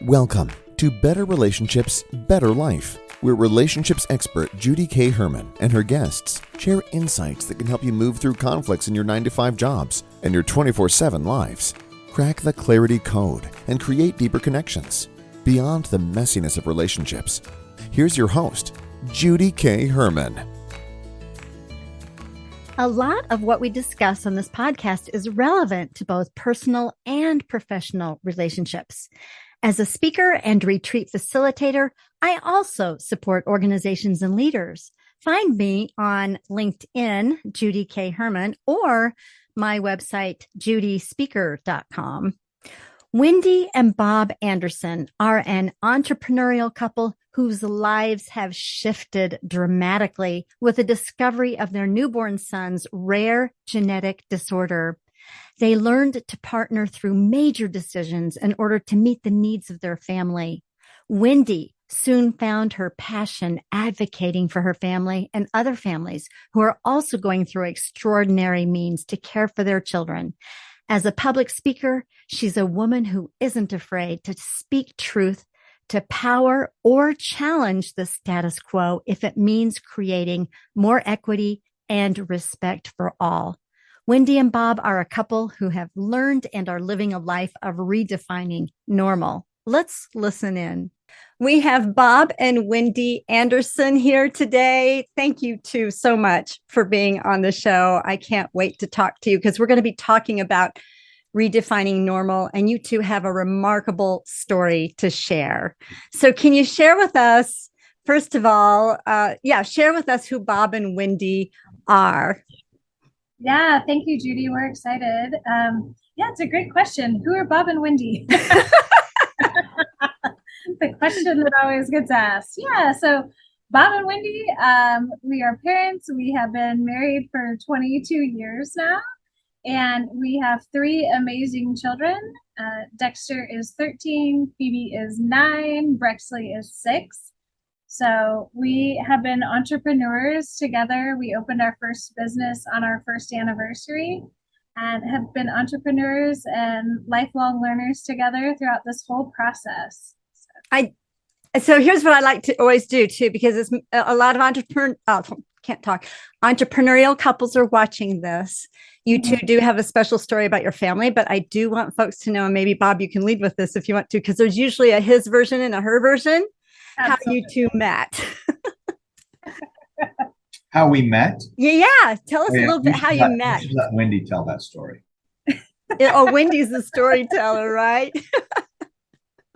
Welcome to Better Relationships, Better Life, where relationships expert Judy K. Herman and her guests share insights that can help you move through conflicts in your 9-to-5 jobs and your 24/7 lives. Crack the clarity code and create deeper connections beyond the messiness of relationships. Here's your host, Judy K. Herman. A lot of what we discuss on this podcast is relevant to both personal and professional relationships. As a speaker and retreat facilitator, I also support organizations and leaders. Find me on LinkedIn, Judy K. Herman, or my website, judyspeaker.com. Wendy and Bob Andersen are an entrepreneurial couple whose lives have shifted dramatically with the discovery of their newborn son's rare genetic disorder. They learned to partner through major decisions in order to meet the needs of their family. Wendy soon found her passion advocating for her family and other families who are also going through extraordinary means to care for their children. As a public speaker, she's a woman who isn't afraid to speak truth, to power or challenge the status quo if it means creating more equity and respect for all. Wendy and Bob are a couple who have learned and are living a life of redefining normal. Let's listen in. We have Bob and Wendy Andersen here today. Thank you two so much for being on the show. I can't wait to talk to you because we're going to be talking about redefining normal, and you two have a remarkable story to share. So can you share with us, first of all, share with us who Bob and Wendy are. Yeah, thank you, Judy. We're excited. It's a great question. Who are Bob and Wendy? The question that always gets asked. Yeah, so Bob and Wendy, we are parents. We have been married for 22 years now, and we have 3 amazing children. Dexter is 13, Phoebe is 9, Brexley is 6. So we have been entrepreneurs together. We opened our first business on our first anniversary and have been entrepreneurs and lifelong learners together throughout this whole process. So here's what I like to always do too, because it's a lot of entrepreneurial couples are watching this. You two do have a special story about your family, but I do want folks to know, and maybe Bob, you can lead with this if you want to, because there's usually a his version and a her version. Absolutely. How you two met. How we met? Yeah. Tell us a little bit how you met. Let Wendy tell that story. Wendy's the storyteller, right?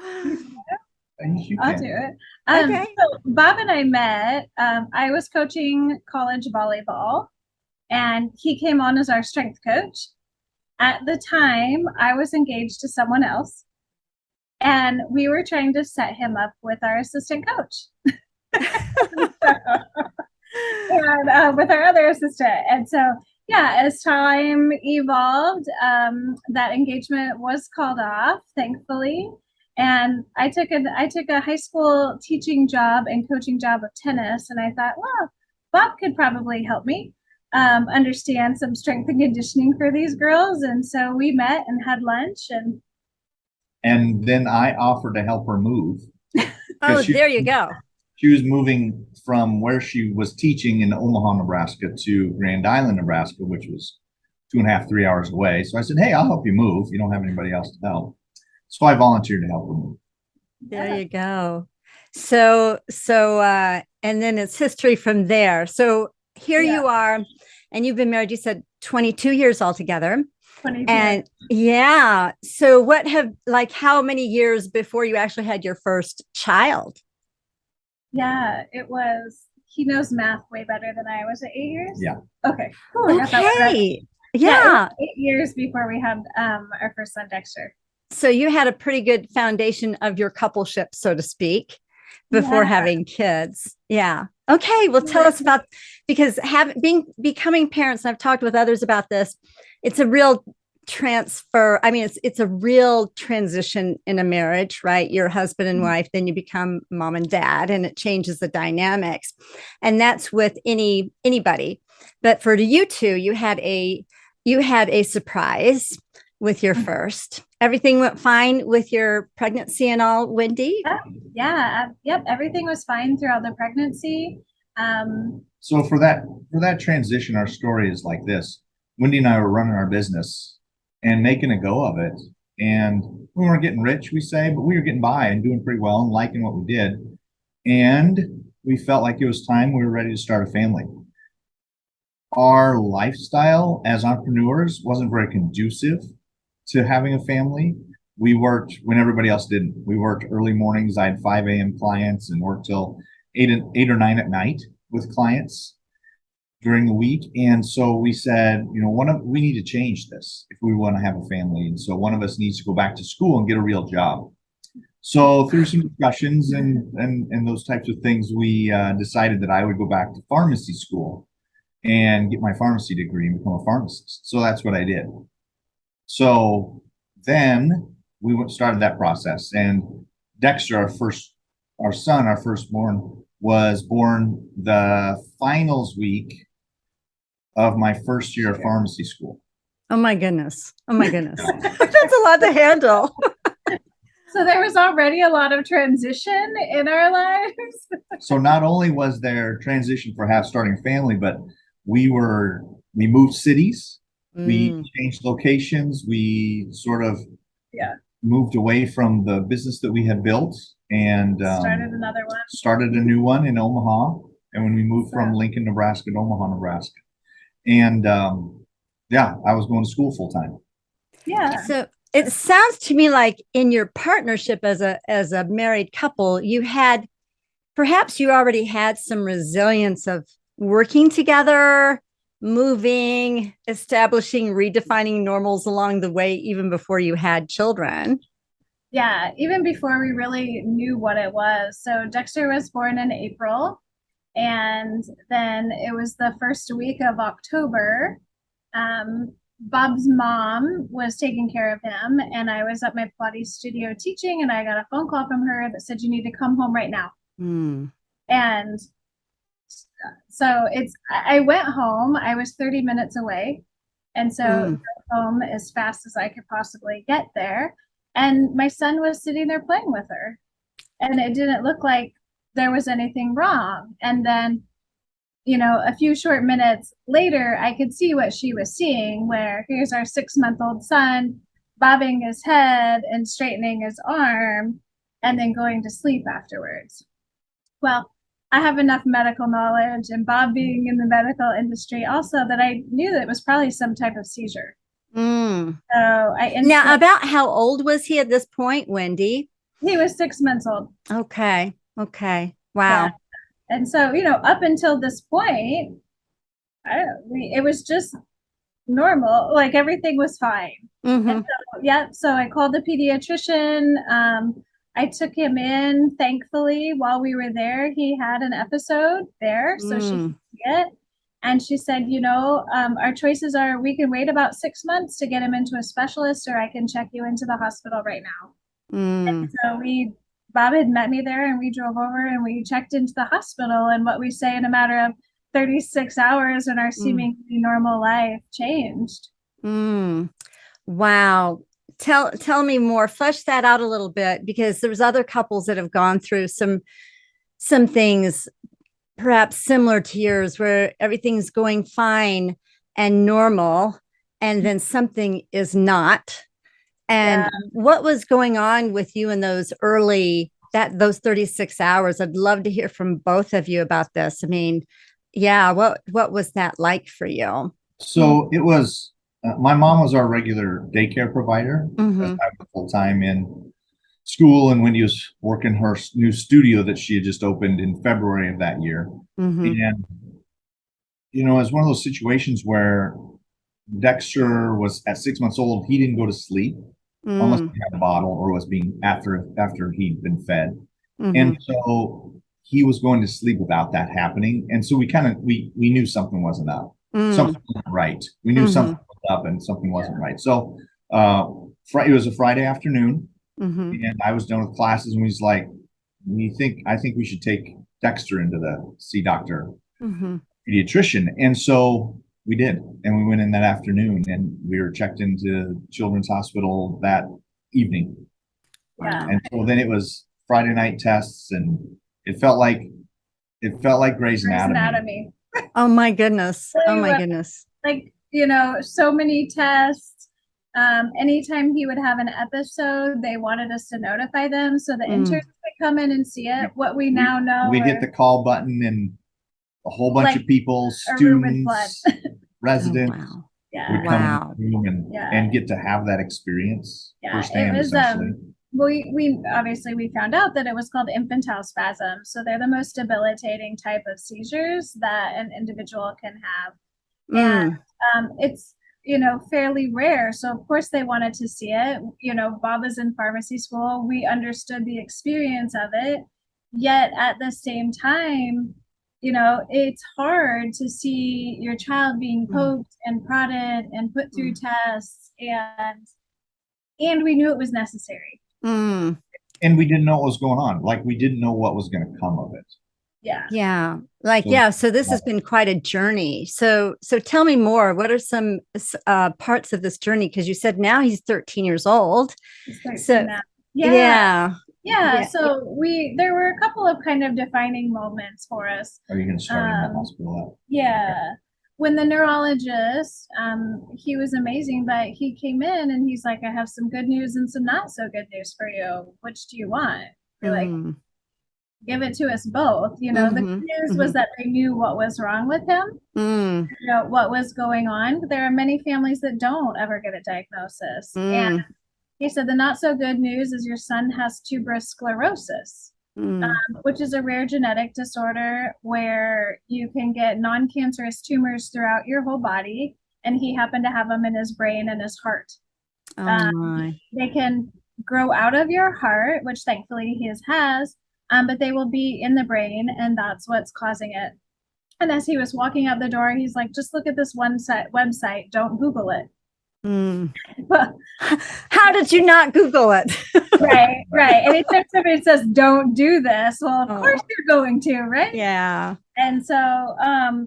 I'll do it. Okay. So Bob and I met. I was coaching college volleyball, and he came on as our strength coach. At the time, I was engaged to someone else, and we were trying to set him up with our assistant coach. And with our other assistant. And so, as time evolved, that engagement was called off, thankfully. And I took a high school teaching job and coaching job of tennis. And I thought, well, Bob could probably help me understand some strength and conditioning for these girls. And so we met and had lunch. And then I offered to help her move. There you go. She was moving from where she was teaching in Omaha, Nebraska to Grand Island, Nebraska, which was 2.5, 3 hours away. So I said, hey, I'll help you move. You don't have anybody else to help. So I volunteered to help her move. There you go. So, and then it's history from there. So here you are, and you've been married, you said 22 years altogether. 22. And so how many years before you actually had your first child? Yeah, it was, he knows math way better than I was at 8 years. Yeah. Okay. Cool. Okay. Yeah. 8 years before we had our first son, Dexter. So you had a pretty good foundation of your coupleship, so to speak, before having kids. Yeah. Okay. Well, tell us about, because becoming parents, and I've talked with others about this, it's a real transfer. I mean, it's a real transition in a marriage, right? You're husband and wife, then you become mom and dad, and it changes the dynamics. And that's with anybody. But for you two, you had a surprise. with your first. Everything went fine with your pregnancy and all, Wendy? Yep. Everything was fine throughout the pregnancy. So for that transition, our story is like this. Wendy and I were running our business and making a go of it. And we weren't getting rich, we say, but we were getting by and doing pretty well and liking what we did. And we felt like it was time we were ready to start a family. Our lifestyle as entrepreneurs wasn't very conducive to having a family. We worked when everybody else didn't. We worked early mornings. I had 5 a.m. clients and worked till 8 or 9 at night with clients during the week. And so we said, we need to change this if we want to have a family. And so one of us needs to go back to school and get a real job. So through some discussions and those types of things, we decided that I would go back to pharmacy school and get my pharmacy degree and become a pharmacist. So that's what I did. So then we started that process. And Dexter, our son, our firstborn, was born the finals week of my first year of pharmacy school. Oh my goodness. That's a lot to handle. So there was already a lot of transition in our lives. So not only was there transition for starting a family, but we moved cities, we changed locations, we sort of moved away from the business that we had built and started a new one in Omaha. And when we moved from Lincoln, Nebraska to Omaha, Nebraska. And I was going to school full time. Yeah. So it sounds to me like in your partnership as a married couple, you already had some resilience of working together, moving, establishing, redefining normals along the way, even before you had children. Yeah, even before we really knew what it was. So Dexter was born in April, and then it was the first week of October. Bob's mom was taking care of him, and I was at my Pilates studio teaching, and I got a phone call from her that said, "You need to come home right now." And so I went home. I was 30 minutes away. And so I drove home as fast as I could possibly get there. And my son was sitting there playing with her. And it didn't look like there was anything wrong. And then, a few short minutes later, I could see what she was seeing, where here's our 6-month-old son bobbing his head and straightening his arm and then going to sleep afterwards. Well, I have enough medical knowledge, and Bob being in the medical industry also, that I knew that it was probably some type of seizure. So now, about how old was he at this point, Wendy? He was 6 months old. Okay. Wow. Yeah. And so, up until this point, it was just normal. Like everything was fine. So I called the pediatrician. I took him in, thankfully, while we were there. He had an episode there, so she could see it. And she said, our choices are we can wait about 6 months to get him into a specialist, or I can check you into the hospital right now. And so Bob had met me there, and we drove over and we checked into the hospital, and what we say in a matter of 36 hours in our seemingly normal life changed. Wow. Tell me more, flesh that out a little bit, because there's other couples that have gone through some things perhaps similar to yours, where everything's going fine and normal, and then something is not. And what was going on with you in those 36 hours? I'd love to hear from both of you about this. I mean, what was that like for you? So it was, my mom was our regular daycare provider. I was full time in school, and Wendy was working her new studio that she had just opened in February of that year. And, it's one of those situations where Dexter was at 6 months old. He didn't go to sleep unless he had a bottle or was being after he'd been fed. And so he was going to sleep without that happening. And so we knew something wasn't up. Something wasn't right. We knew something was up and something wasn't right. So it was a Friday afternoon, and I was done with classes, and we was like, I think we should take Dexter into the see doctor pediatrician. And so We did. And we went in that afternoon and we were checked into Children's Hospital that evening. Yeah. And so then it was Friday night tests and it felt like Grey's Grey's Anatomy. Anatomy. Oh my goodness. Oh Really my was. goodness. Like, so many tests. Anytime he would have an episode, they wanted us to notify them. So the interns would come in and see it. Yep. What we now know. We'd hit the call button and a whole bunch of people, a room with students, residents, Oh, wow. Yeah. would come in the room and get to have that experience firsthand, essentially. We obviously we found out that it was called infantile spasms. So they're the most debilitating type of seizures that an individual can have. And it's, fairly rare. So of course they wanted to see it. Bob was in pharmacy school. We understood the experience of it. Yet at the same time, it's hard to see your child being poked and prodded and put through tests, and we knew it was necessary. Mm. And we didn't know what was going on. Like we didn't know what was going to come of it. Yeah. Yeah. So this has been quite a journey. So tell me more. What are some parts of this journey? Because you said now he's 13 years old. So yeah. So there were a couple of kind of defining moments for us. Are you going to start in the hospital? Yeah. Okay. When the neurologist, he was amazing, but he came in and he's like, I have some good news and some not so good news for you. Which do you want? You're like, give it to us both. The good news was that they knew what was wrong with him, what was going on. There are many families that don't ever get a diagnosis. And he said, the not so good news is your son has tuberous sclerosis, which is a rare genetic disorder where you can get non-cancerous tumors throughout your whole body. And he happened to have them in his brain and his heart. They can grow out of your heart, which thankfully he has, but they will be in the brain, and that's what's causing it. And as he was walking out the door, he's like, just look at this one website. Don't Google it. How did you not Google it? Right. Anytime somebody says, don't do this, well, of course you're going to, right? Yeah. And so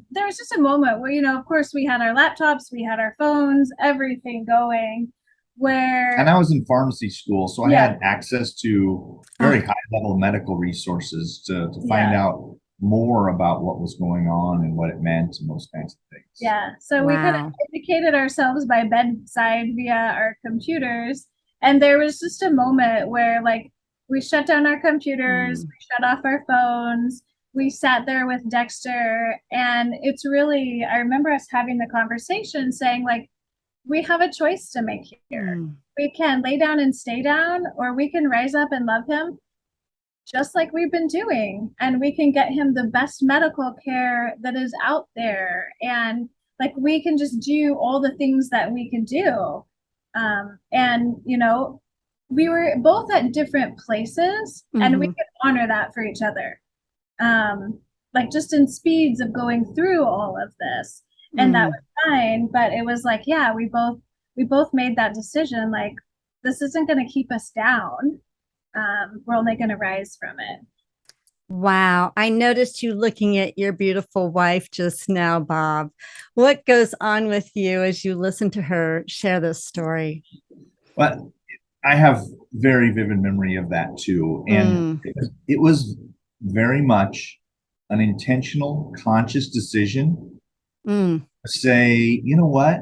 there was just a moment where, of course, we had our laptops, we had our phones, everything going. And I was in pharmacy school, so I had access to very high level medical resources to find out more about what was going on and what it meant and those kinds of things. Yeah. So we kind of educated ourselves by bedside via our computers. And there was just a moment where we shut down our computers, we shut off our phones, we sat there with Dexter. And it's really, I remember us having the conversation saying we have a choice to make here. We can lay down and stay down, or we can rise up and love him just like we've been doing. And we can get him the best medical care that is out there. And we can just do all the things that we can do. We were both at different places and we could honor that for each other. Just in speeds of going through all of this. And that was fine, but it was we both made that decision. This isn't going to keep us down. We're only going to rise from it. Wow. I noticed you looking at your beautiful wife just now, Bob. What goes on with you as you listen to her share this story? Well, I have very vivid memory of that too. And it was very much an intentional, conscious decision to say, you know what?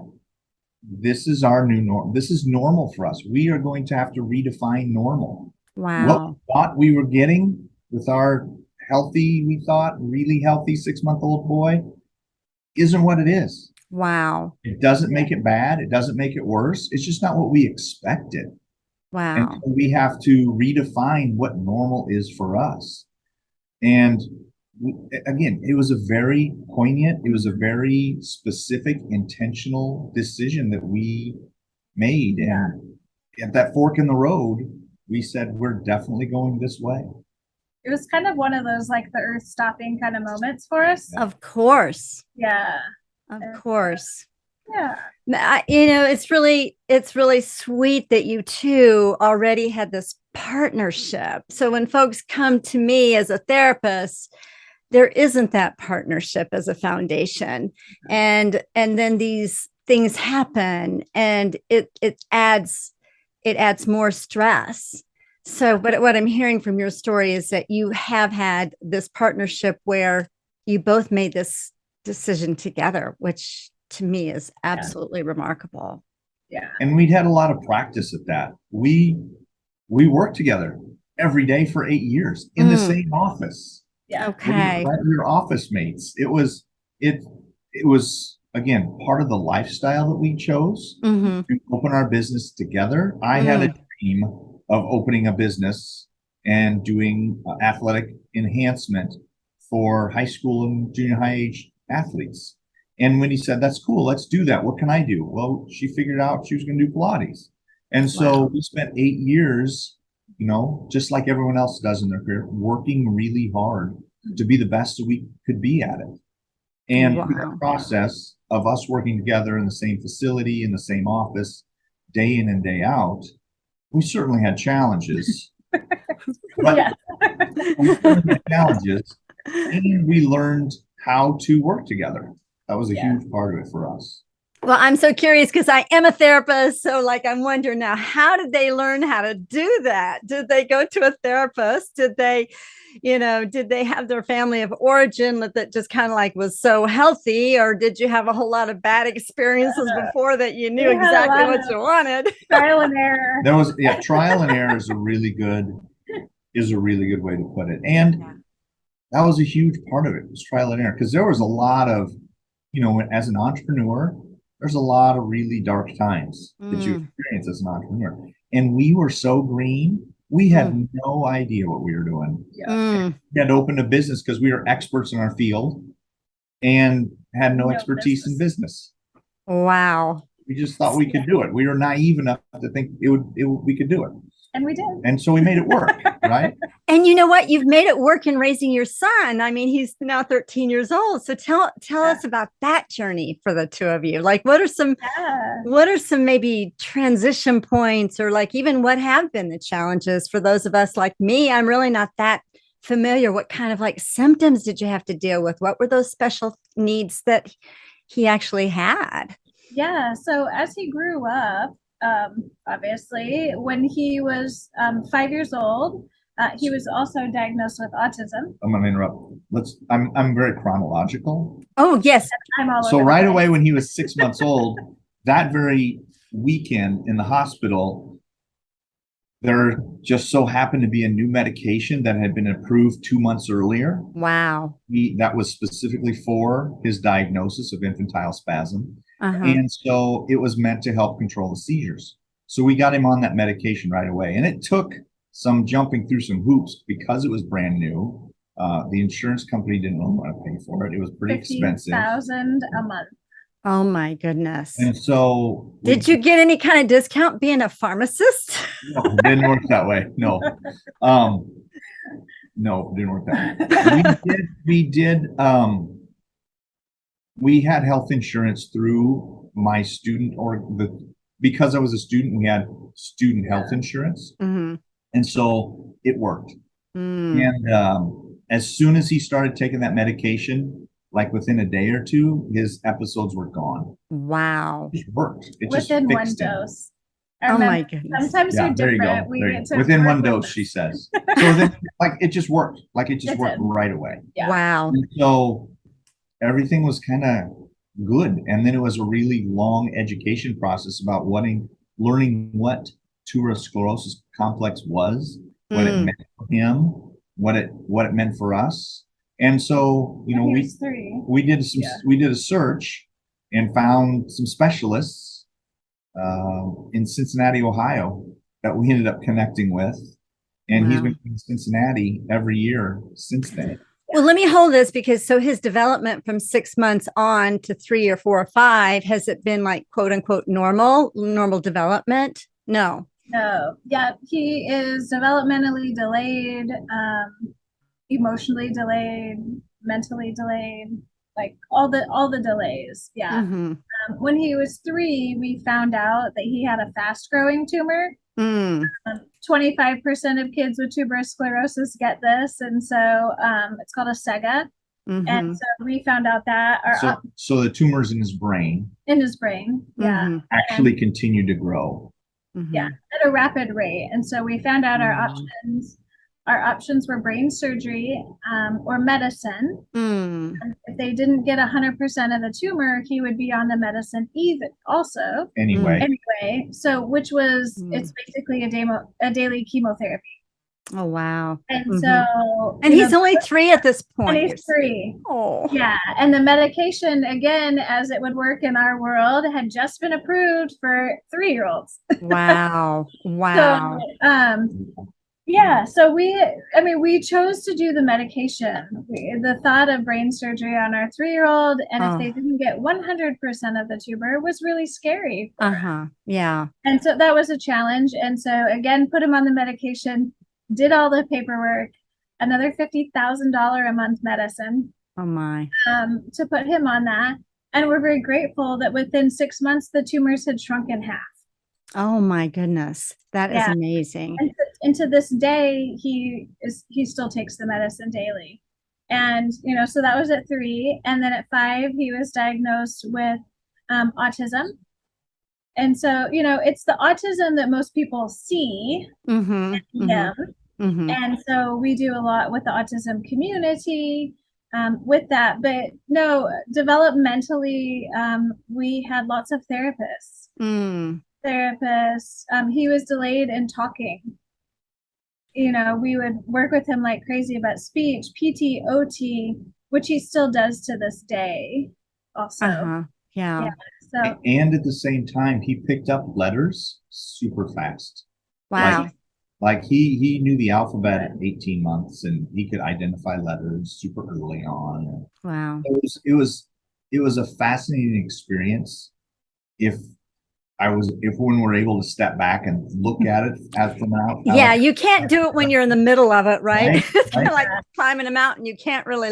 This is our new normal. This is normal for us. We are going to have to redefine normal. Wow. What we thought we were getting with our really healthy 6-month-old boy isn't what it is. Wow. It doesn't make it bad. It doesn't make it worse. It's just not what we expected. Wow. And so we have to redefine what normal is for us. And again, it was a very poignant, it was a very specific, intentional decision that we made. And at that fork in the road, we said, we're definitely going this way. It was kind of one of those the earth stopping kind of moments for us. Of course. Yeah. Of course. Yeah. It's really sweet that you two already had this partnership. So when folks come to me as a therapist, there isn't that partnership as a foundation. And then these things happen, and it adds more stress. So, but what I'm hearing from your story is that you have had this partnership where you both made this decision together, which to me is absolutely remarkable. Yeah. And we'd had a lot of practice at that. We worked together every day for 8 years in the same office. Yeah. Okay. We were office mates. It was again part of the lifestyle that we chose to open our business together. I had a dream of opening a business and doing athletic enhancement for high school and junior high age athletes. And Wendy said, "That's cool. Let's do that. What can I do?" Well, she figured out she was going to do Pilates. And so we spent 8 years, just like everyone else does in their career, working really hard to be the best that we could be at it. And through that process of us working together in the same facility, in the same office, day in and day out, we certainly had challenges. But we certainly had challenges, and we learned how to work together. That was a huge part of it for us. Well, I'm so curious because I am a therapist. So I'm wondering now, how did they learn how to do that? Did they go to a therapist? Did they have their family of origin that just kind of was so healthy? Or did you have a whole lot of bad experiences before that you knew exactly what you wanted? Trial and error. Trial and error is a really good way to put it. And that was a huge part of it, was trial and error. Because there was a lot of, as an entrepreneur, there's a lot of really dark times that you experience as an entrepreneur. And we were so green, we had no idea what we were doing. We had opened a business because we were experts in our field and had no expertise in business. Wow. We just thought we could do it. We were naive enough to think we could do it. And we did. And so we made it work, right? And you know what? You've made it work in raising your son. I mean, he's now 13 years old. So tell us about that journey for the two of you. What are some maybe transition points, or even what have been the challenges for those of us like me? I'm really not that familiar. What kind of symptoms did you have to deal with? What were those special needs that he actually had? Yeah. So as he grew up, obviously, when he was 5 years old, he was also diagnosed with autism. I'm going to interrupt. I'm very chronological. Oh, yes. I'm all so over right away when he was 6 months old, that very weekend in the hospital, there just so happened to be a new medication that had been approved 2 months earlier. Wow. That was specifically for his diagnosis of infantile spasm. And so it was meant to help control the seizures. So we got him on that medication right away. And it took some jumping through some hoops because it was brand new. The insurance company didn't really want to pay for it. It was pretty expensive. $50,000 a month. Oh my goodness. And so did you get any kind of discount being a pharmacist? No, it didn't work that way. No. No, it didn't work that way. We had health insurance through my student, because I was a student, we had student health insurance. And so it worked. And as soon as he started taking that medication, within a day or two, his episodes were gone. Wow. It worked. Within one dose. Oh my goodness. Sometimes they're different. Within one dose, she says. So then, it just worked. It just worked right away. Yeah. Wow. And so everything was kind of good. And then it was a really long education process about learning what tuberous sclerosis complex was, what it meant for him, what it meant for us. And so, we did a search and found some specialists in Cincinnati, Ohio, that we ended up connecting with. And he's been in Cincinnati every year since then. Well, let me hold this because his development from 6 months on to 3 or 4 or 5, has it been quote unquote normal development? No. No. Yeah. He is developmentally delayed, emotionally delayed, mentally delayed, all the delays. Yeah. When he was 3, we found out that he had a fast growing tumor. 25% of kids with tuberous sclerosis get this. And so it's called a SEGA. And so we found out that so the tumors in his brain yeah, actually continued to grow. Yeah, at a rapid rate. And so we found out our options. Our options were brain surgery or medicine. If they didn't get 100% of the tumor, he would be on the medicine even also. Anyway, so which was it's basically a daily chemotherapy. Oh, wow. And so and he's only 3 at this point. And he's 3. Oh, yeah. And the medication, again, as it would work in our world, had just been approved for 3-year-olds. Wow. Wow. So, yeah, so we chose to do the medication. The thought of brain surgery on our 3-year-old, and if they didn't get 100% of the tumor, was really scary. Yeah. And so that was a challenge. And so again, put him on the medication, did all the paperwork, another $50,000 a month medicine. Oh my. To put him on that. And we're very grateful that within 6 months, the tumors had shrunk in half. Oh my goodness. That is amazing. And to this day, he still takes the medicine daily. And, so that was at 3. And then at 5, he was diagnosed with autism. And so, it's the autism that most people see. And so we do a lot with the autism community with that. But no, developmentally, we had lots of therapists. He was delayed in talking. We would work with him like crazy about speech, PT, OT, which he still does to this day also. Yeah. So, and at the same time, he picked up letters super fast. Wow. Like he knew the alphabet at 18 months, and he could identify letters super early on. Wow. It was a fascinating experience. If when we're able to step back and look at it as from out. Yeah, you can't do it when you're in the middle of it, right? It's kind of like climbing a mountain. You can't really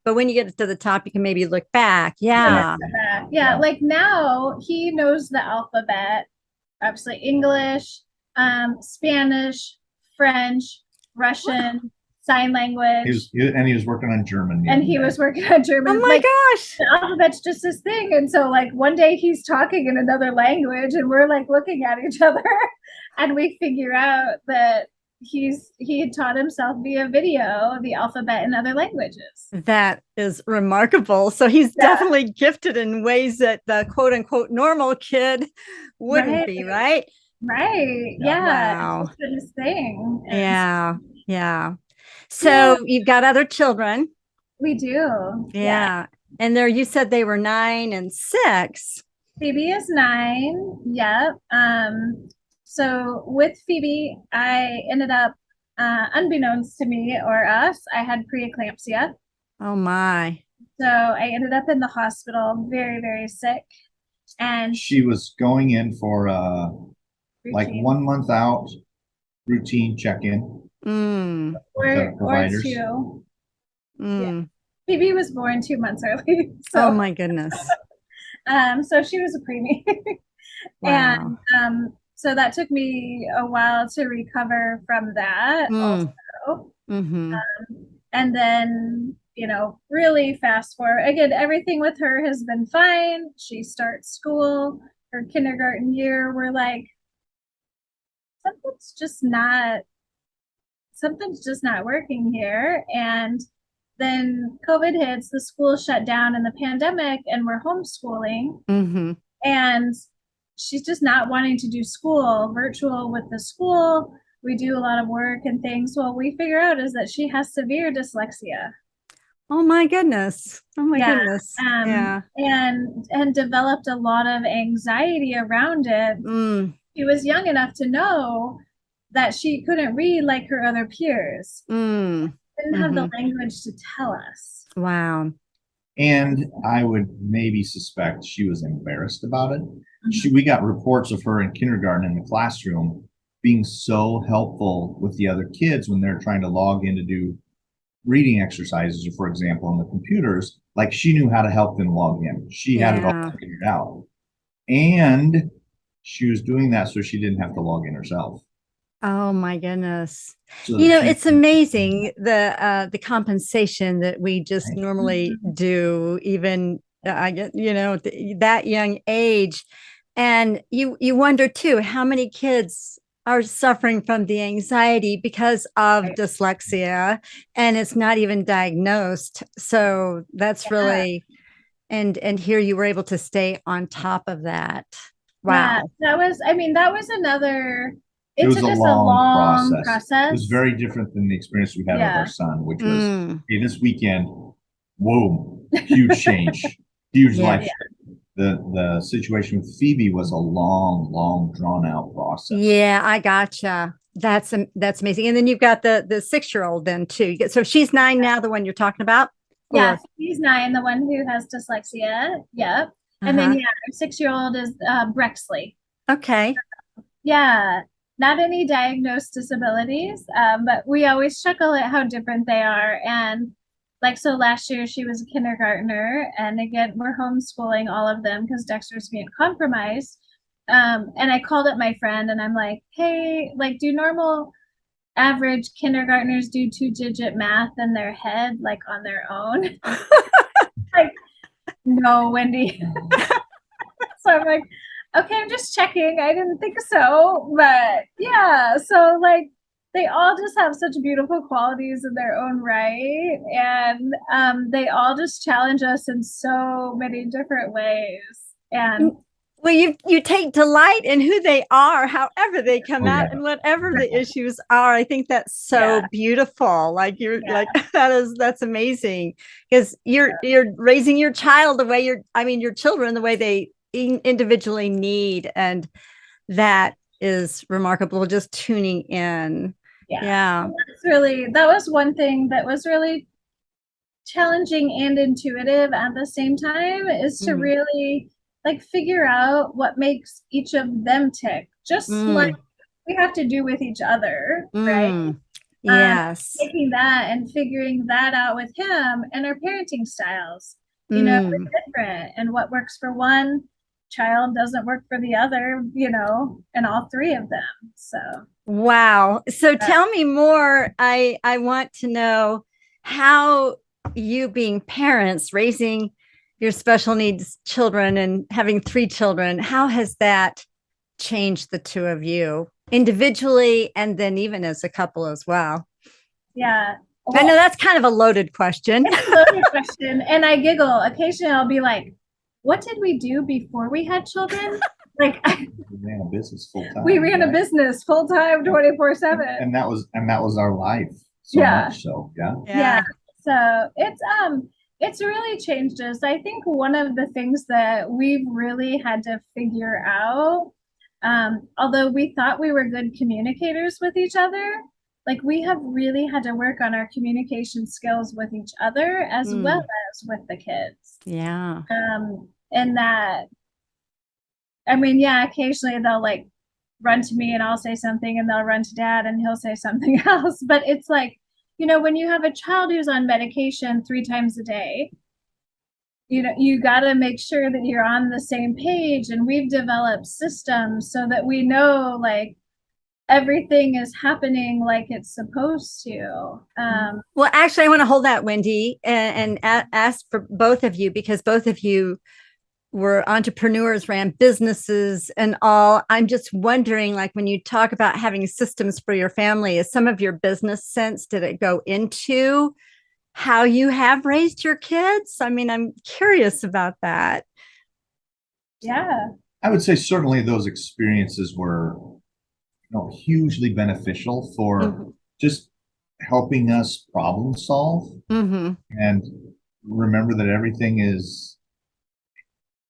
but when you get to the top, you can maybe look back. Yeah. Like now he knows the alphabet, obviously English, Spanish, French, Russian, sign language. He was working on German. And he was working on German. Oh my gosh. The alphabet's just his thing. And so one day he's talking in another language and we're looking at each other and we figure out that he had taught himself via video the alphabet in other languages. That is remarkable. So he's definitely gifted in ways that the quote unquote normal kid wouldn't be, right? Right. Yeah. Wow. It's his thing. Yeah. So you've got other children. We do. Yeah. And you said they were 9 and 6. Phoebe is 9. Yep. So with Phoebe, I ended up, unbeknownst to me or us, I had preeclampsia. Oh my. So I ended up in the hospital very, very sick. And she was going in for 1 month out routine check-in. Or 2. Yeah. Phoebe was born 2 months early. So. Oh my goodness. So she was a preemie. Wow. And so that took me a while to recover from that also. And then, really fast forward. Again, everything with her has been fine. She starts school, her kindergarten year. We're something's just not working here. And then COVID hits, the school shut down in the pandemic, and we're homeschooling. And she's just not wanting to do school virtual with the school. We do a lot of work and things. What we figure out is that she has severe dyslexia. Oh my goodness. Goodness. And developed a lot of anxiety around it. She was young enough to know that she couldn't read like her other peers. Didn't have the language to tell us. Wow. And I would maybe suspect she was embarrassed about it. We got reports of her in kindergarten in the classroom being so helpful with the other kids when they're trying to log in to do reading exercises, or for example, on the computers. She knew how to help them log in. She had it all figured out. And she was doing that so she didn't have to log in herself. Oh my goodness. So You know, she, it's amazing the compensation that we just right? normally Mhm. do, even I get, that young age. And you wonder too, how many kids are suffering from the anxiety because of Right. dyslexia and it's not even diagnosed. So that's Yeah. really and here you were able to stay on top of that. Yeah, Wow. that was another, It it was took a us a long long process. It was process. very different than the experience we had with our Yeah. son, which was, Mm, hey, this weekend, whoa, huge change, huge life yes. Yeah. shift. The situation with Phoebe was a long, drawn out process. Yeah, I gotcha. That's amazing. And then you've got the 6-year-old then too. So she's 9 now, the one you're talking about? Yeah, Or he's 9, the one who has dyslexia. Yep. And then uh-huh. yeah, our 6-year-old is Brexley. Okay. Yeah, not any diagnosed disabilities, but we always chuckle at how different they are. And like, so last year she was a kindergartner, and again, we're homeschooling all of them because Dexter's being compromised. And I called up my friend and I'm like, hey, like, do normal average kindergartners do 2-digit math in their head, like on their own? Like, no, Wendy. So I'm like, okay, I'm just checking. I didn't think so, but yeah. So like, they all just have such beautiful qualities in their own right, and they all just challenge us in so many different ways. And Well, you take delight in who they are, however they come Oh out, yeah. and whatever the issues are. I think that's so yeah, beautiful. Like you're yeah, like that's amazing because you're raising your child the way your children the way they individually need, and that is remarkable. Just tuning in, yeah. yeah. That was one thing that was really challenging and intuitive at the same time, is to Mm, really like figure out what makes each of them tick, just like mm, we have to do with each other, right? mm. um Yes. Taking that and figuring that out with him, and our parenting styles, Mm. are different, and what works for one child doesn't work for the other, and all three of them. So Wow. So uh, tell me more. I want to know how you being parents, raising your special needs children and having 3 children, how has that changed the two of you individually and then even as a couple as well? yeah, I know well, that's kind of a loaded question. it's a loaded question, and I giggle occasionally. I'll be like, what did we do before we had children? Like, We ran a business full time. we ran a right? business full time, 24/7. And that was our life so Yeah. much so. Yeah. Yeah. Yeah. So it's really changed us. I think one of the things that we've really had to figure out, although we thought we were good communicators with each other, like we have really had to work on our communication skills with each other as well Mm, as with the kids. yeah. And that, I mean, yeah, occasionally they'll like run to me and I'll say something, and they'll run to dad and he'll say something else. But it's like, when you have a child who's on medication 3 times a day, you got to make sure that you're on the same page. And we've developed systems so that we know like everything is happening like it's supposed to. Well, actually, I want to hold that, Wendy, and ask for both of you because both of you were entrepreneurs, ran businesses and all. I'm just wondering, like when you talk about having systems for your family, is some of your business sense, did it go into how you have raised your kids? I mean, I'm curious about that. Yeah. I would say certainly those experiences were, hugely beneficial for Mm-hmm. just helping us problem solve Mm-hmm. and remember that everything is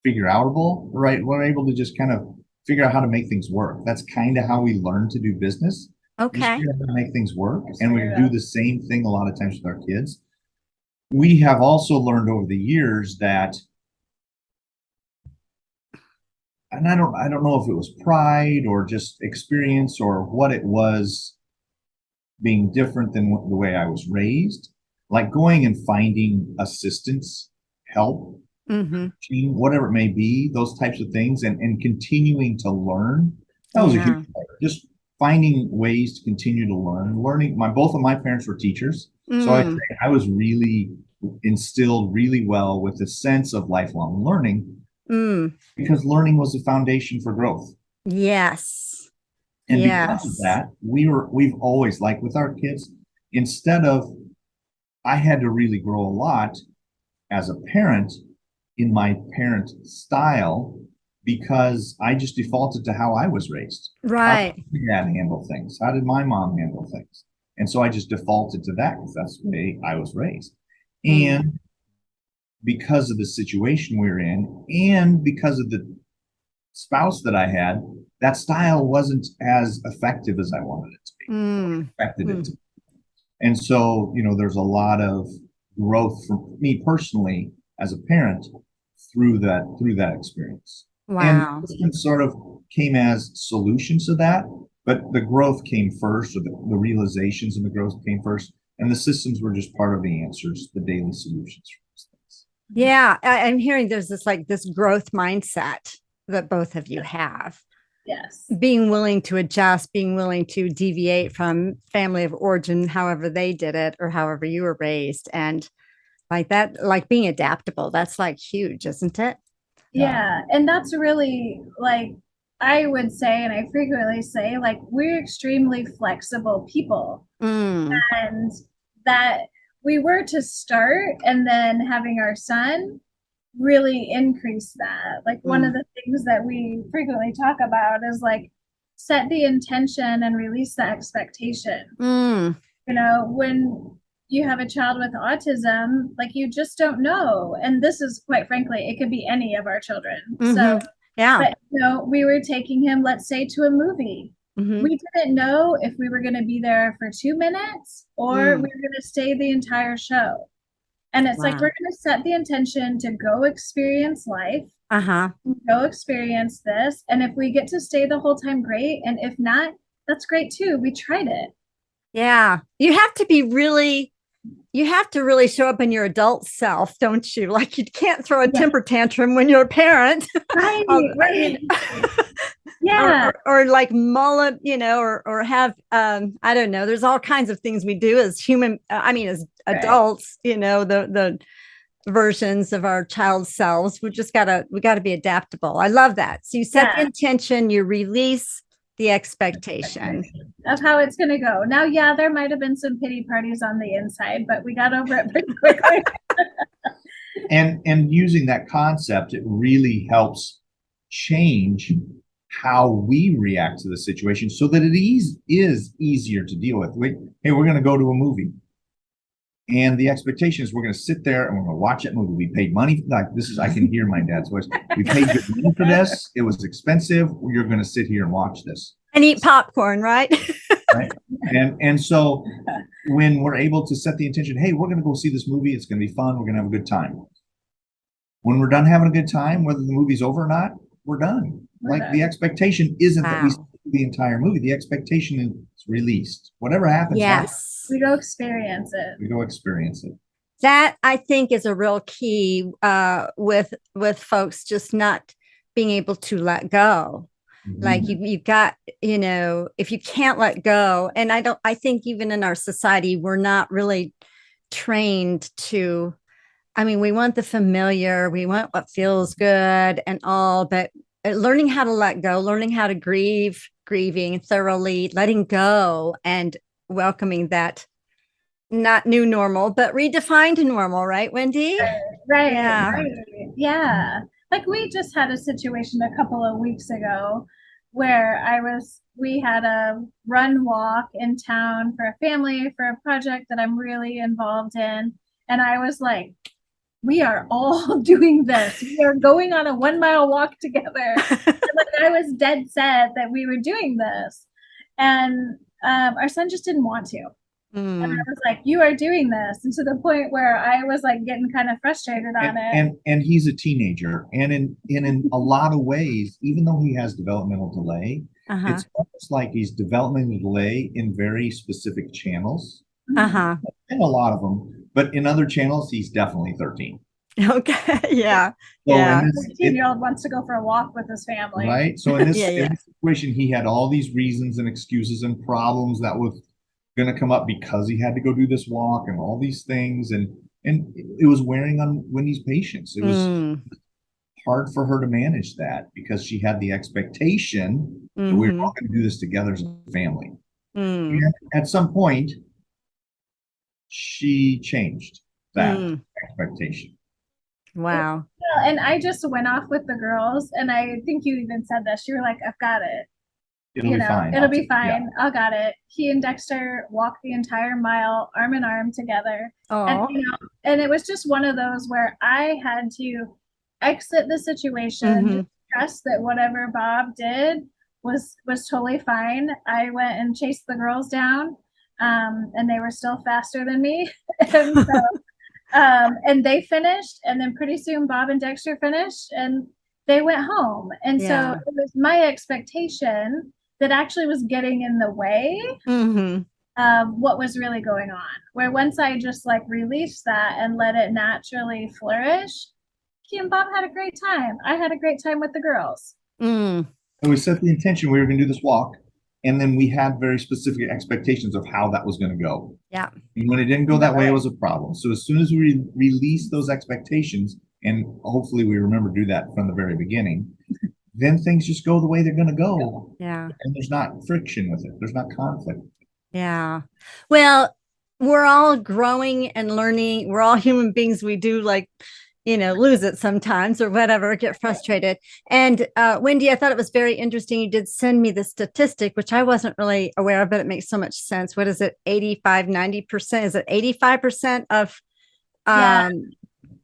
figure outable, right? We're able to just kind of figure out how to make things work. That's kind of how we learn to do business. Just Okay. figure out how to make things work. That's And we true. do the same thing a lot of times with our kids. We have also learned over the years that, and I don't know if it was pride or just experience or what it was, being different than the way I was raised, like going and finding assistance, help, Mm-hmm. whatever it may be, those types of things, and continuing to learn. That was a huge Yeah. part. Just finding ways to continue to learning. Both of my parents were teachers. So I was really instilled really well with a sense of lifelong learning because learning was the foundation for growth. Yes. And because of that, we've always, like with our kids, instead of, I had to really grow a lot as a parent in my parent style because I just defaulted to how I was raised. Right. How did my dad handle things? How did my mom handle things? And so I just defaulted to that because that's the way I was raised. And because of the situation we were in, and because of the spouse that I had, that style wasn't as effective as I wanted it to be, expected it to be. And so, there's a lot of growth for me personally as a parent through that experience. Wow. And this sort of came as solutions to that, but the growth came first, or the realizations and the growth came first, and the systems were just part of the answers, the daily solutions for those things. Yeah, I'm hearing there's this growth mindset that both of you have. Yes. Being willing to adjust, being willing to deviate from family of origin, however they did it or however you were raised. And like that, like being adaptable, that's like huge, isn't it? Yeah. And that's really like, I would say, and I frequently say, like, we're extremely flexible people. And that we were to start, and then having our son really increase that. Like one of the things that we frequently talk about is like set the intention and release the expectation. When you have a child with autism, like you just don't know. And this is, quite frankly, it could be any of our children. So yeah, but we were taking him, let's say, to a movie. We didn't know if we were going to be there for 2 minutes or we were going to stay the entire show. And it's like, we're going to set the intention to go experience life, go experience this. And if we get to stay the whole time, great. And if not, that's great too. We tried it. Yeah. You have to really show up in your adult self, don't you? Like you can't throw a temper tantrum when you're a parent. Right. Yeah. Or like mull it, or have, I don't know. There's all kinds of things we do as as adults, the versions of our child selves. We gotta be adaptable. I love that. So you set the intention, you release the expectation of how it's going to go. Now, yeah, there might have been some pity parties on the inside, but we got over it pretty quickly. and using that concept, it really helps change how we react to the situation so that it is easier to deal with. Hey, we're going to go to a movie. And the expectation is we're going to sit there and we're going to watch that movie. We paid money. Like I can hear my dad's voice. We paid good money for this. It was expensive. You're going to sit here and watch this. And eat popcorn, right? Right. And so when we're able to set the intention, hey, we're going to go see this movie. It's going to be fun. We're going to have a good time. When we're done having a good time, whether the movie's over or not, we're done. The expectation isn't that we see the entire movie. The expectation is released. Whatever happens. Yes. We go experience it. That I think is a real key with folks just not being able to let go. Like you've got, if you can't let go, and I think even in our society, we're not really trained to, we want the familiar, we want what feels good and all, but learning how to let go, learning how to grieving thoroughly, letting go and welcoming that not new normal, but redefined normal, right, Wendy? Right. Yeah. Like we just had a situation a couple of weeks ago where we had a run walk in town for a family for a project that I'm really involved in. And I was like, we are all doing this. We are going on a 1 mile walk together. I was dead set that we were doing this. And our son just didn't want to. And I was like, you are doing this. And to the point where I was like getting kind of frustrated on it. And he's a teenager. And in a lot of ways, even though he has developmental delay, it's almost like he's developmental delay in very specific channels. And a lot of them. But in other channels, he's definitely 13. Okay. Yeah. So Yeah. in A this, 15-year-old wants to go for a walk with his family. right? So in this, Yeah, yeah. in this situation, he had all these reasons and excuses and problems that was going to come up because he had to go do this walk and all these things, and it was wearing on Wendy's patience. It was Mm. hard for her to manage that because she had the expectation that we were Mm-hmm. all going to do this together as a family. Mm. And at some point, she changed that Mm. expectation. Wow. Well, and I just went off with the girls, and I think you even said this. You were like, "I've got it. It'll be fine. It'll be Yeah. fine. I got it." He and Dexter walked the entire mile, arm in arm together, and Oh. and it was just one of those where I had to exit the situation, Mm-hmm. just trust that whatever Bob did was totally fine. I went and chased the girls down, and they were still faster than me, and so and they finished, and then pretty soon Bob and Dexter finished, and they went home. And Yeah. so it was my expectation that actually was getting in the way Mm-hmm. of what was really going on. Where once I just like released that and let it naturally flourish, he and Bob had a great time. I had a great time with the girls. Mm. And we set the intention we were going to do this walk, and then we had very specific expectations of how that was going to go. Yeah. And when it didn't go that way, it was a problem. So as soon as we release those expectations, and hopefully we remember to do that from the very beginning, then things just go the way they're going to go. Yeah. And there's not friction with it. There's not conflict. Yeah. Well, we're all growing and learning. We're all human beings. We do lose it sometimes or whatever, get frustrated. And Wendy, I thought it was very interesting. You did send me the statistic, which I wasn't really aware of, but it makes so much sense. What is it? 85, 90%? Is it 85% of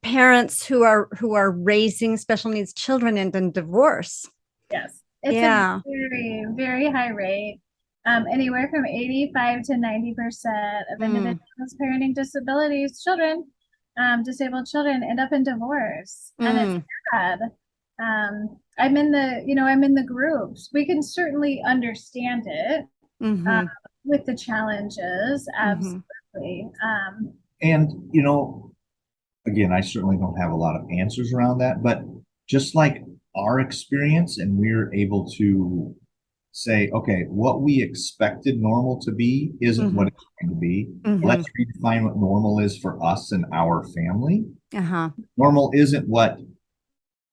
parents who are raising special needs children end in divorce? Yes. It's a very, very high rate. Anywhere from 85 to 90% of individuals parenting disabled children end up in divorce. And it's sad. I'm in the groups. We can certainly understand it with the challenges, absolutely. And again, I certainly don't have a lot of answers around that, but just like our experience, and we're able to say, okay, what we expected normal to be isn't what it's going to be. Let's redefine what normal is for us and our family. Normal isn't what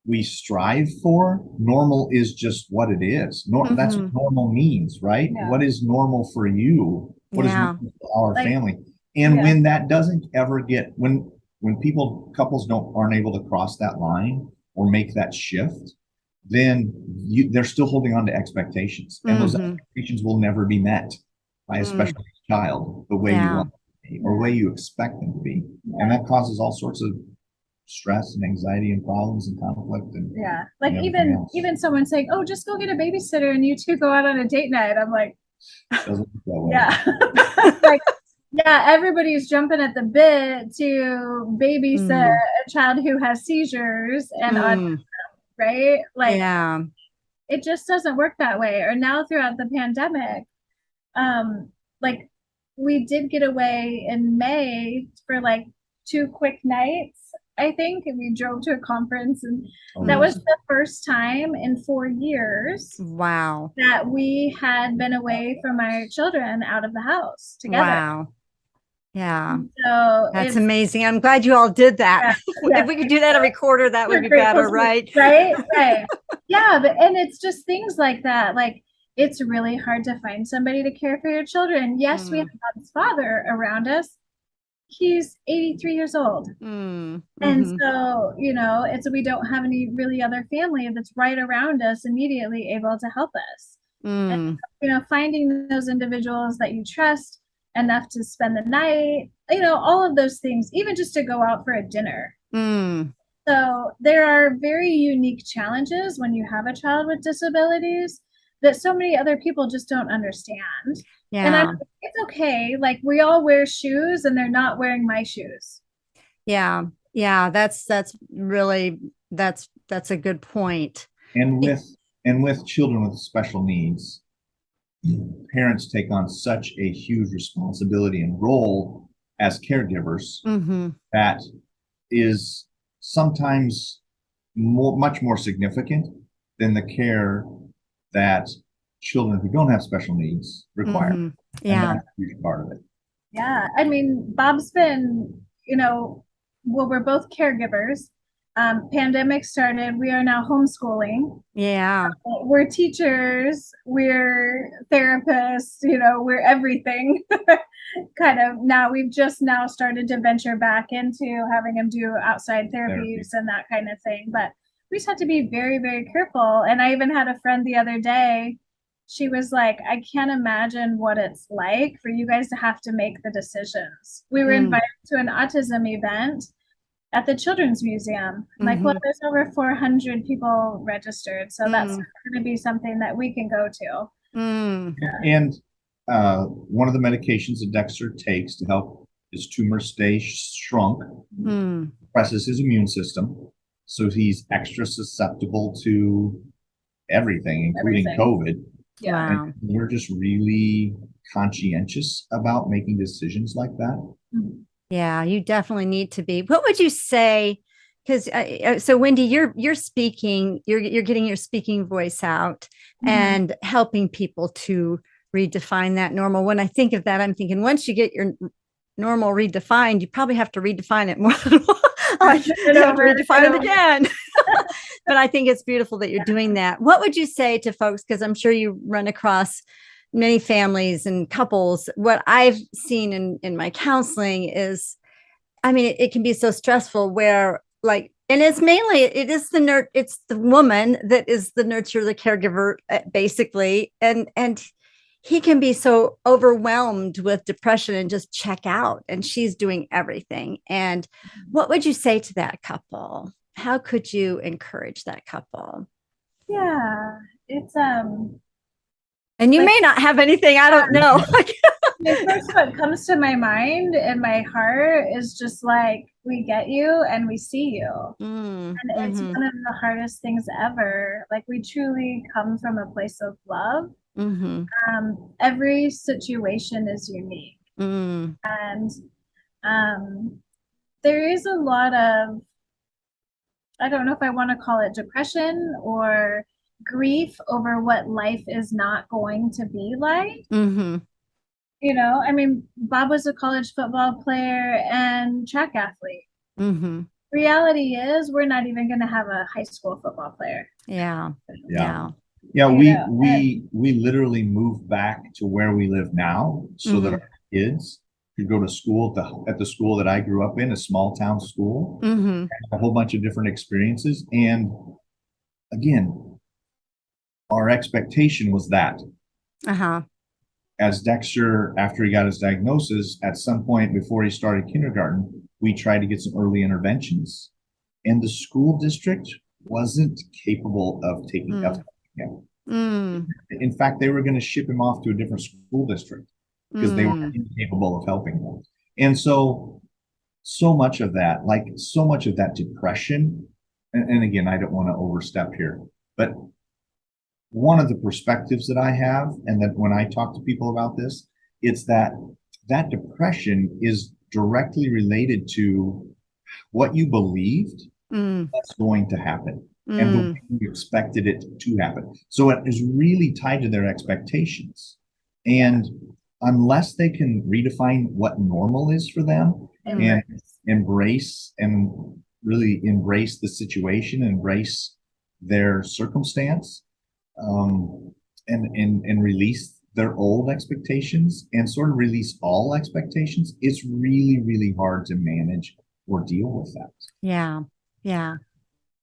we strive for. Normal is just what it is. That's what normal means, right? Yeah. What is normal for you? What is normal for our family? And when that doesn't ever get, when couples aren't able to cross that line or make that shift, then they're still holding on to expectations, and those expectations will never be met by a special child the way you want them to be or the way you expect them to be, and that causes all sorts of stress and anxiety and problems and conflict and like even someone saying, "Oh, just go get a babysitter and you two go out on a date night." I'm like, like. Yeah, everybody's jumping at the bit to babysit a child who has seizures and autism, right? Like, it just doesn't work that way. Or now throughout the pandemic, like we did get away in May for like 2 quick nights, I think, and we drove to a conference, and that was the first time in 4 years that we had been away from our children out of the house together. Yeah. So that's amazing. I'm glad you all did that. If we could do that every quarter, that would be better, right? Right. Yeah. And it's just things like that. Like, it's really hard to find somebody to care for your children. Yes, we have Bob's father around us. He's 83 years old. And so, we don't have any really other family that's right around us immediately able to help us. And, finding those individuals that you trust enough to spend the night, all of those things, even just to go out for a dinner. So there are very unique challenges when you have a child with disabilities that so many other people just don't understand. And it's okay. Like, we all wear shoes, and they're not wearing my shoes. Yeah. That's really, that's a good point. And with children with special needs, parents take on such a huge responsibility and role as caregivers that is sometimes much more significant than the care that children who don't have special needs require. Mhm. And Yeah. that's a huge part of it. Yeah, I mean, Bob's been, well, we're both caregivers. Pandemic started, we are now homeschooling. Yeah. We're teachers, we're therapists, we're everything. Kind of now we've just now started to venture back into having him do outside therapies and that kind of thing. But we just have to be very, very careful. And I even had a friend the other day. She was like, I can't imagine what it's like for you guys to have to make the decisions. We were invited to an autism event at the Children's Museum. I'm like, well, there's over 400 people registered. So that's going to be something that we can go to. And one of the medications that Dexter takes to help his tumor stay shrunk suppresses his immune system. So he's extra susceptible to everything, including COVID. Yeah. Wow. And we're just really conscientious about making decisions like that. Yeah, you definitely need to be. What would you say? Because so Wendy, you're speaking, you're getting your speaking voice out and helping people to redefine that normal. When I think of that, I'm thinking once you get your normal redefined, you probably have to redefine it more than once. You have to redefine it again. But I think it's beautiful that you're doing that. What would you say to folks? Because I'm sure you run across many families and couples. What I've seen in my counseling is, I mean, it can be so stressful where like, and it's mainly, it's the woman that is the nurturer, the caregiver, basically. And he can be so overwhelmed with depression and just check out, and she's doing everything. And what would you say to that couple? How could you encourage that couple? Yeah, it's and you may not have anything, I don't know. First what comes to my mind and my heart is just like, we get you and we see you. And it's one of the hardest things ever. Like, we truly come from a place of love. Every situation is unique. And there is a lot of, I don't know if I want to call it depression or grief over what life is not going to be like. I mean, Bob was a college football player and track athlete. Reality is, we're not even going to have a high school football player. Yeah. We literally moved back to where we live now so that our kids could go to school at the school that I grew up in, a small town school, a whole bunch of different experiences. And again, our expectation was that. As Dexter, after he got his diagnosis, at some point before he started kindergarten, we tried to get some early interventions, and the school district wasn't capable of taking up him. In fact, they were going to ship him off to a different school district because they were incapable of helping him. And so much of that depression, and again, I don't want to overstep here, but one of the perspectives that I have, and that when I talk to people about this, it's that depression is directly related to what you believed that's going to happen and the way you expected it to happen. So it is really tied to their expectations. And unless they can redefine what normal is for them and embrace the situation, embrace their circumstance, and release their old expectations and sort of release all expectations, it's really, really hard to manage or deal with that. Yeah.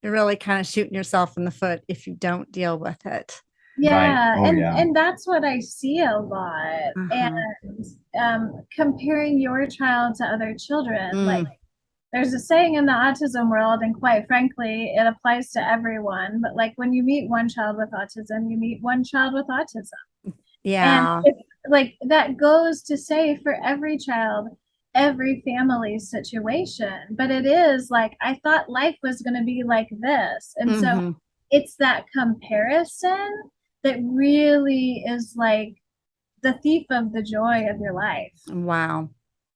You're really kind of shooting yourself in the foot if you don't deal with it. Yeah. And that's what I see a lot. And comparing your child to other children, like, there's a saying in the autism world, and quite frankly, it applies to everyone. But like, when you meet one child with autism, you meet one child with autism. Yeah. And it's like, that goes to say for every child, every family situation. But it is like, I thought life was going to be like this. And so it's that comparison that really is like the thief of the joy of your life. Wow.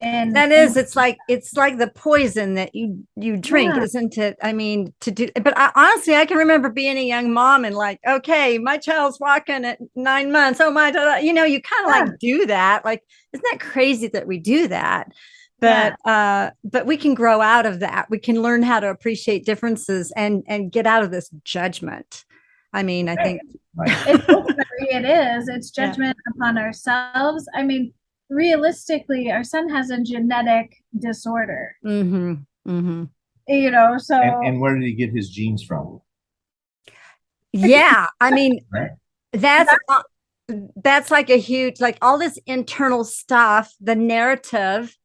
And that is, it's like the poison that you drink, Yeah. isn't it? I mean, but honestly, I can remember being a young mom and like, okay, my child's walking at 9 months. Oh my, you know, you kind of Yeah. like do that. Like, isn't that crazy that we do that? Yeah. But we can grow out of that. We can learn how to appreciate differences and get out of this judgment. I mean, I think It's ultimately it is. It's Yeah. judgment upon ourselves. I mean, realistically, our son has a genetic disorder, Mm-hmm. Mm-hmm. you know, so And where did he get his genes from? Yeah, I mean, Right. that's like a huge, like all this internal stuff, the narrative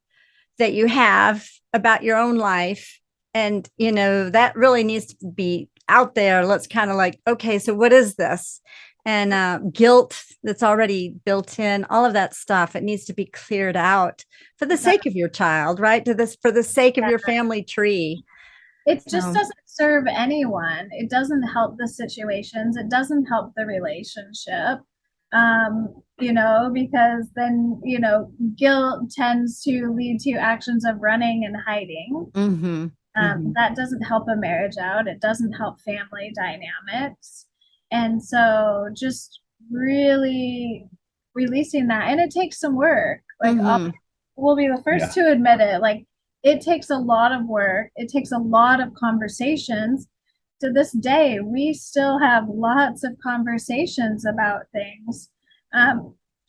that you have about your own life, and you know that really needs to be out there. Let's kind of like, okay, so what is this? And guilt that's already built in, all of that stuff, it needs to be cleared out for the sake of your child, right? For the sake of your family tree. it just So, doesn't serve anyone. It doesn't help the situations. It doesn't help the relationship. You know, because then, you know, guilt tends to lead to actions of running and hiding. mm-hmm, mm-hmm. That doesn't help a marriage out. It doesn't help family dynamics. And so just really releasing that. And it takes some work. Like, Mm-hmm. we'll be the first to admit it. Like, it takes a lot of work. It takes a lot of conversations. To this day, we still have lots of conversations about things,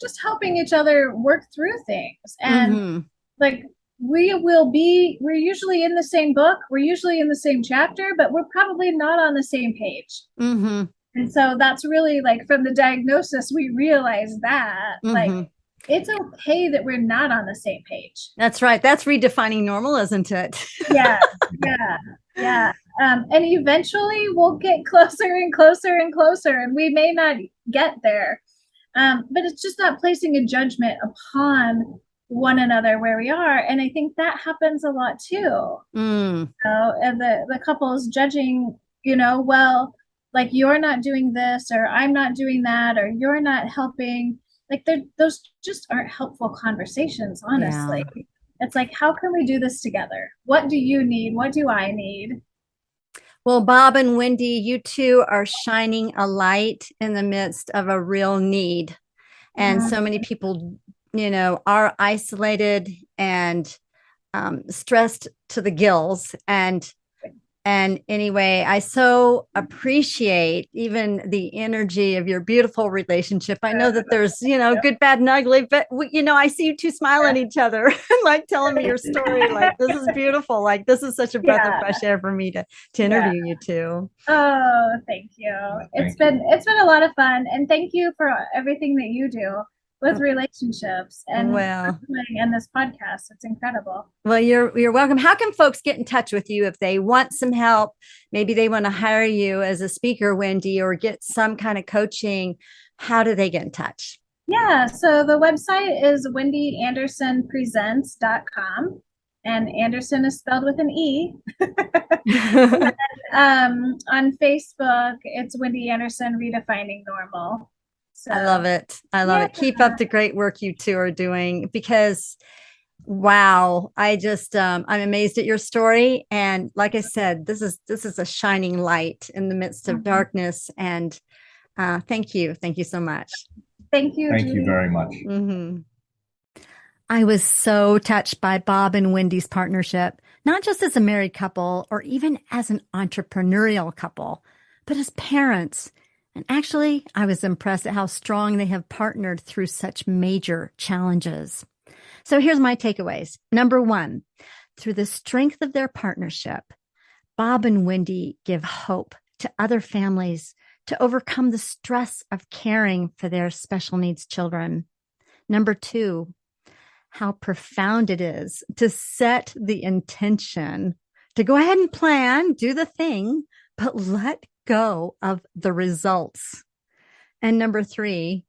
just helping each other work through things. And Mm-hmm. like, we're usually in the same book, we're usually in the same chapter, but we're probably not on the same page. Mm-hmm. And so that's really like from the diagnosis, we realize that like Mm-hmm. it's okay that we're not on the same page. That's right. That's redefining normal, isn't it? Yeah, yeah, yeah. And eventually we'll get closer and closer and closer, and we may not get there. But it's just not placing a judgment upon one another where we are. And I think that happens a lot too. Mm. You know, and the couples judging, you know, well, like you're not doing this, or I'm not doing that, or you're not helping. Like those just aren't helpful conversations, honestly. Yeah. It's like, how can we do this together? What do you need? What do I need? Well, Bob and Wendy, you two are shining a light in the midst of a real need. And so many people, you know, are isolated and stressed to the gills. And anyway, I so appreciate even the energy of your beautiful relationship. I know that there's, you know, good, bad, and ugly, but you know, I see you two smile at each other and like telling me your story. Like, this is beautiful. Like, this is such a breath of fresh air for me to interview you two. Oh, thank you. It's been a lot of fun, and thank you for everything that you do with relationships and this podcast. It's incredible. Well, you're welcome. How can folks get in touch with you if they want some help? Maybe they want to hire you as a speaker, Wendy, or get some kind of coaching. How do they get in touch? Yeah, so the website is wendyandersonpresents.com, and Anderson is spelled with an E. On Facebook, it's Wendy Andersen Redefining Normal. So, I love it. I love it. Keep up the great work you two are doing, because wow, I'm amazed at your story. And like I said, this is a shining light in the midst of darkness. And thank you. Thank you so much. Thank you. Thank Judy. you very much. Mm-hmm. I was so touched by Bob and Wendy's partnership, not just as a married couple or even as an entrepreneurial couple, but as parents. And actually, I was impressed at how strong they have partnered through such major challenges. So here's my takeaways. Number one, through the strength of their partnership, Bob and Wendy give hope to other families to overcome the stress of caring for their special needs children. Number two, how profound it is to set the intention to go ahead and plan, do the thing, but let go of the results. And number three,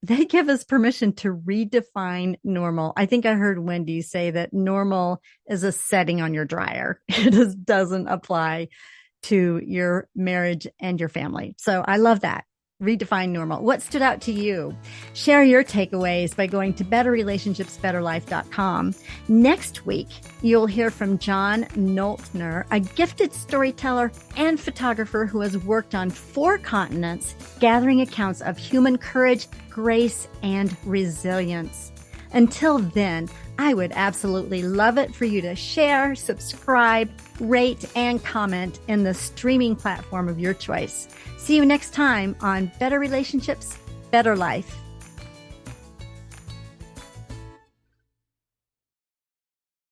they give us permission to redefine normal. I think I heard Wendy say that normal is a setting on your dryer. It doesn't apply to your marriage and your family. So I love that. Redefine Normal. What stood out to you? Share your takeaways by going to betterrelationshipsbetterlife.com. Next week, you'll hear from John Noltner, a gifted storyteller and photographer who has worked on 4 continents, gathering accounts of human courage, grace, and resilience. Until then, I would absolutely love it for you to share, subscribe, rate, and comment in the streaming platform of your choice. See you next time on Better Relationships, Better Life.